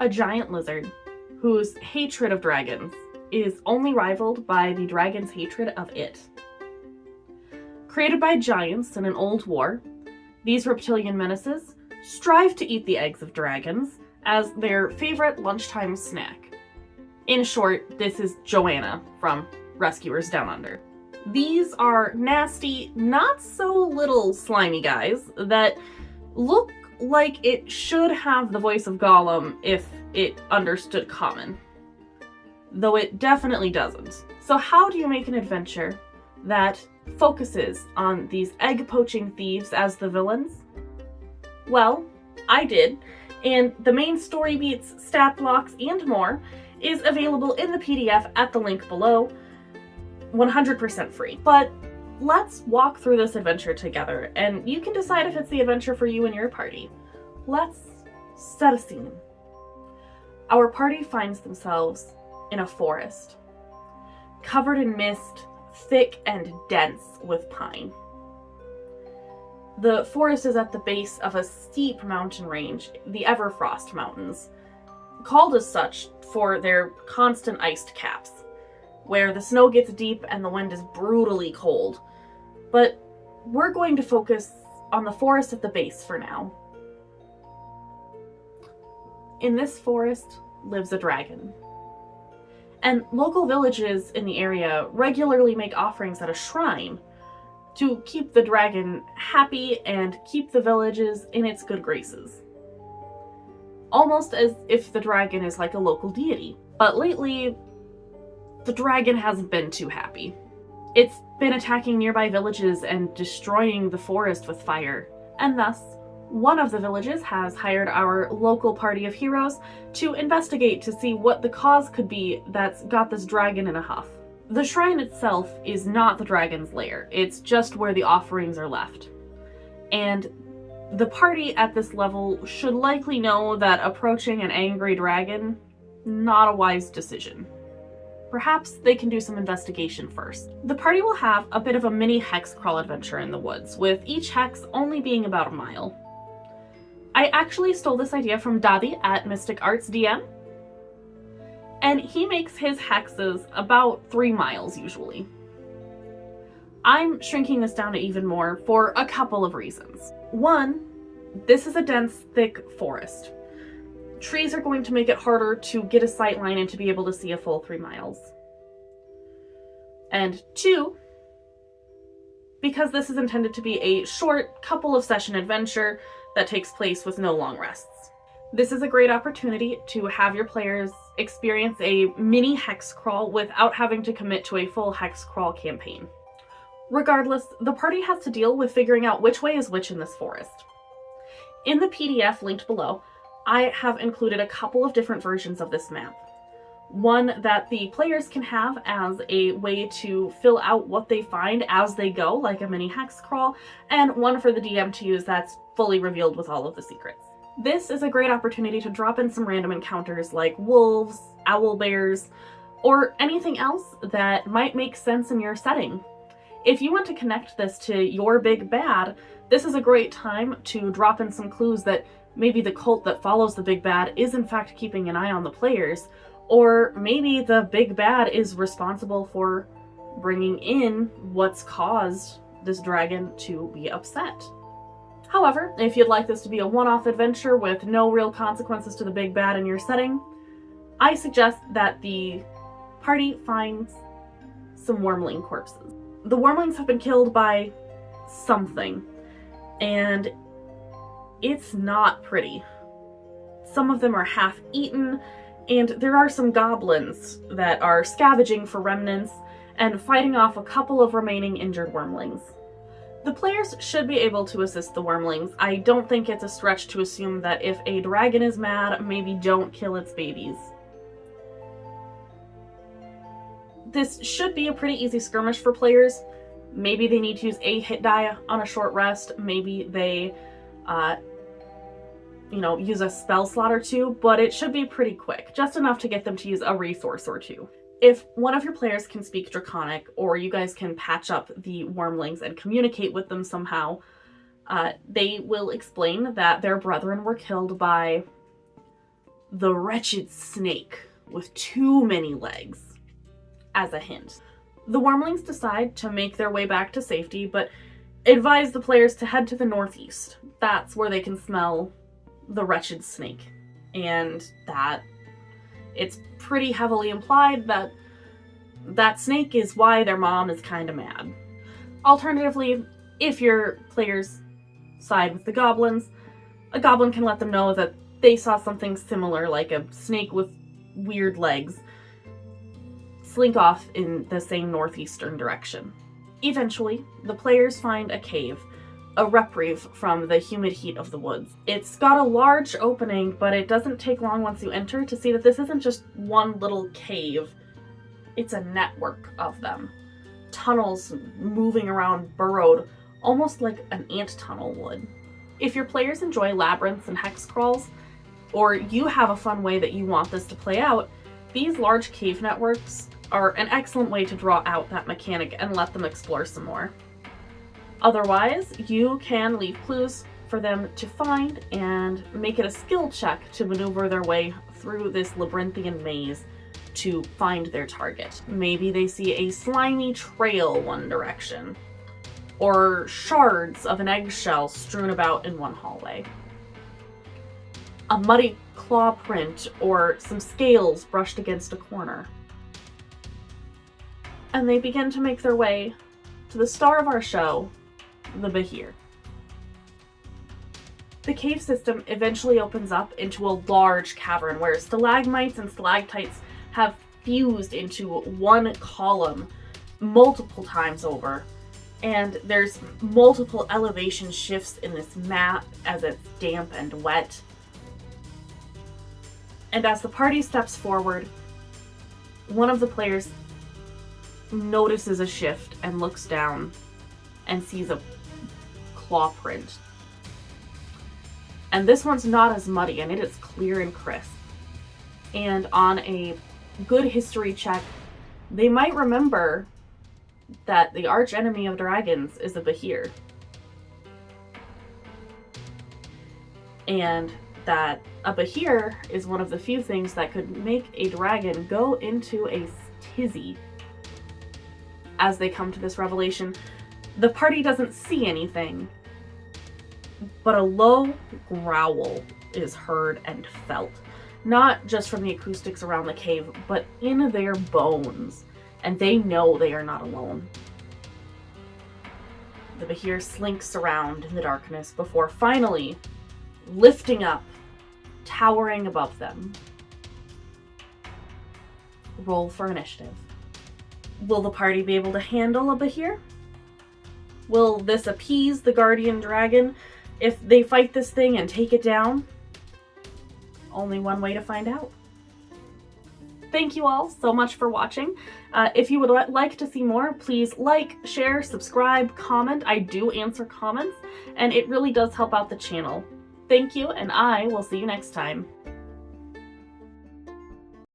a giant lizard whose hatred of dragons is only rivaled by the dragon's hatred of it. Created by giants in an old war, these reptilian menaces strive to eat the eggs of dragons as their favorite lunchtime snack. In short, this is Joanna from Rescuers Down Under. These are nasty, not so little slimy guys that look like it should have the voice of Gollum if it understood Common. Though it definitely doesn't. So how do you make an adventure that focuses on these egg-poaching thieves as the villains? Well, I did, and the main story beats, stat blocks, and more is available in the PDF at the link below, 100% free. But let's walk through this adventure together, and you can decide if it's the adventure for you and your party. Let's set a scene. Our party finds themselves in a forest, covered in mist, thick and dense with pine. The forest is at the base of a steep mountain range, the Everfrost Mountains, called as such for their constant iced caps, where the snow gets deep and the wind is brutally cold. But we're going to focus on the forest at the base for now. In this forest lives a dragon. And local villages in the area regularly make offerings at a shrine to keep the dragon happy and keep the villages in its good graces. Almost as if the dragon is like a local deity. But lately, the dragon hasn't been too happy. It's been attacking nearby villages and destroying the forest with fire, and thus, one of the villages has hired our local party of heroes to investigate to see what the cause could be that's got this dragon in a huff. The shrine itself is not the dragon's lair, it's just where the offerings are left. And the party at this level should likely know that approaching an angry dragon, not a wise decision. Perhaps they can do some investigation first. The party will have a bit of a mini hex crawl adventure in the woods, with each hex only being about a mile. I actually stole this idea from Dadi at Mystic Arts DM, and he makes his hexes about 3 miles usually. I'm shrinking this down to even more for a couple of reasons. One, this is a dense, thick forest. Trees are going to make it harder to get a sight line and to be able to see a full 3 miles. And 2, because this is intended to be a short couple of session adventure that takes place with no long rests. This is a great opportunity to have your players experience a mini hex crawl without having to commit to a full hex crawl campaign. Regardless, the party has to deal with figuring out which way is which in this forest. In the PDF linked below, I have included a couple of different versions of this map. One that the players can have as a way to fill out what they find as they go, like a mini hex crawl, and one for the DM to use that's fully revealed with all of the secrets. This is a great opportunity to drop in some random encounters like wolves, owl bears, or anything else that might make sense in your setting. If you want to connect this to your big bad, this is a great time to drop in some clues that maybe the cult that follows the big bad is in fact keeping an eye on the players, or maybe the big bad is responsible for bringing in what's caused this dragon to be upset. However, if you'd like this to be a one-off adventure with no real consequences to the big bad in your setting, I suggest that the party finds some wormling corpses. The wormlings have been killed by something, and it's not pretty. Some of them are half-eaten, and there are some goblins that are scavenging for remnants and fighting off a couple of remaining injured wormlings. The players should be able to assist the wormlings. I don't think it's a stretch to assume that if a dragon is mad, maybe don't kill its babies. This should be a pretty easy skirmish for players. Maybe they need to use a hit die on a short rest. Maybe they, use a spell slot or two, but it should be pretty quick, just enough to get them to use a resource or two. If one of your players can speak Draconic, or you guys can patch up the wormlings and communicate with them somehow, they will explain that their brethren were killed by the wretched snake with too many legs as a hint. The wormlings decide to make their way back to safety, but advise the players to head to the northeast. That's where they can smell the wretched snake. And that it's pretty heavily implied that that snake is why their mom is kind of mad. Alternatively, if your players side with the goblins, a goblin can let them know that they saw something similar, like a snake with weird legs, slink off in the same northeastern direction. Eventually, the players find a cave, a reprieve from the humid heat of the woods. It's got a large opening, but it doesn't take long once you enter to see that this isn't just one little cave. It's a network of them. Tunnels moving around, burrowed, almost like an ant tunnel would. If your players enjoy labyrinths and hex crawls, or you have a fun way that you want this to play out, these large cave networks are an excellent way to draw out that mechanic and let them explore some more. Otherwise, you can leave clues for them to find and make it a skill check to maneuver their way through this labyrinthian maze to find their target. Maybe they see a slimy trail one direction, or shards of an eggshell strewn about in one hallway, a muddy claw print, or some scales brushed against a corner. And they begin to make their way to the star of our show, the Behir. The cave system eventually opens up into a large cavern where stalagmites and stalactites have fused into one column multiple times over, and there's multiple elevation shifts in this map as it's damp and wet. And as the party steps forward, one of the players notices a shift and looks down and sees a claw print. And this one's not as muddy, and it is clear and crisp. And on a good history check, they might remember that the arch enemy of dragons is a Behir. And that a Behir is one of the few things that could make a dragon go into a tizzy. As they come to this revelation, the party doesn't see anything, but a low growl is heard and felt. Not just from the acoustics around the cave, but in their bones. And they know they are not alone. The Behir slinks around in the darkness before finally lifting up, towering above them. Roll for initiative. Will the party be able to handle a Behir? Will this appease the guardian dragon if they fight this thing and take it down? Only one way to find out. Thank you all so much for watching. If you would like to see more, please like, share, subscribe, comment. I do answer comments, and it really does help out the channel. Thank you, and I will see you next time.